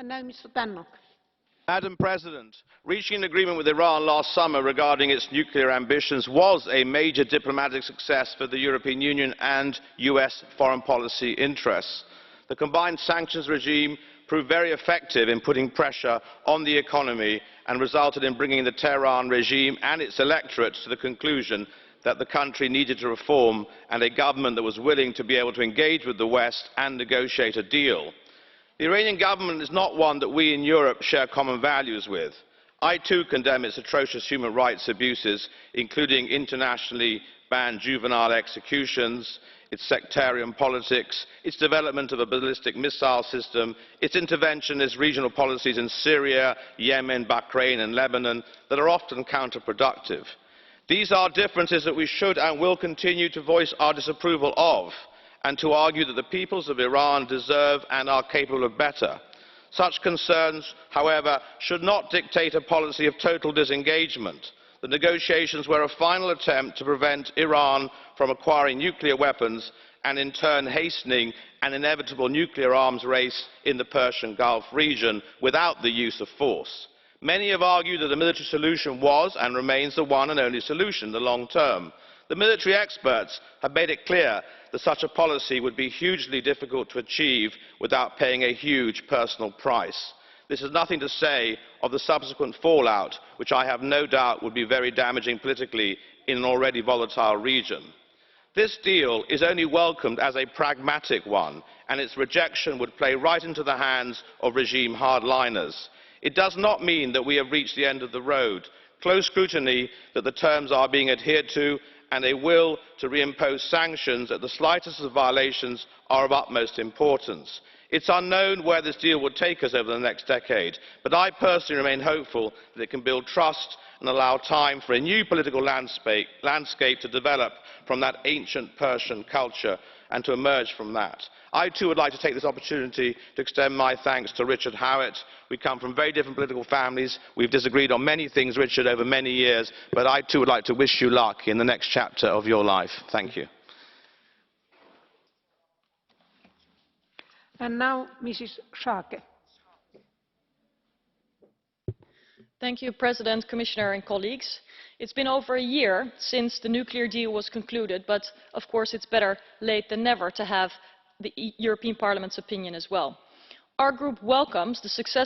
And now Mr. Tannock. Madam President, reaching an agreement with Iran last summer regarding its nuclear ambitions was a major diplomatic success for the European Union and US foreign policy interests. The combined sanctions regime proved very effective in putting pressure on the economy and resulted in bringing the Tehran regime and its electorate to the conclusion that the country needed to reform and a government that was willing to be able to engage with the West and negotiate a deal. The Iranian government is not one that we in Europe share common values with. I too condemn its atrocious human rights abuses, including internationally banned juvenile executions, its sectarian politics, its development of a ballistic missile system, its interventionist regional policies in Syria, Yemen, Bahrain and Lebanon that are often counterproductive. These are differences that we should and will continue to voice our disapproval of, and to argue that the peoples of Iran deserve and are capable of better. Such concerns, however, should not dictate a policy of total disengagement. The negotiations were a final attempt to prevent Iran from acquiring nuclear weapons and in turn hastening an inevitable nuclear arms race in the Persian Gulf region without the use of force. Many have argued that the military solution was and remains the one and only solution in the long term. The military experts have made it clear that such a policy would be hugely difficult to achieve without paying a huge personal price. This is nothing to say of the subsequent fallout, which I have no doubt would be very damaging politically in an already volatile region. This deal is only welcomed as a pragmatic one, and its rejection would play right into the hands of regime hardliners. It does not mean that we have reached the end of the road. Close scrutiny that the terms are being adhered to and a will to reimpose sanctions at the slightest of violations are of utmost importance. It's unknown where this deal will take us over the next decade, but I personally remain hopeful that it can build trust and allow time for a new political landscape to develop from that ancient Persian culture and to emerge from that. I too would like to take this opportunity to extend my thanks to Richard Howitt. We come from very different political families. We've disagreed on many things, Richard, over many years, but I too would like to wish you luck in the next chapter of your life. Thank you. And now Mrs. Schaake. Thank you, President, Commissioner and colleagues. It's been over a year since the nuclear deal was concluded, but of course it's better late than never to have the European Parliament's opinion as well. Our group welcomes the successful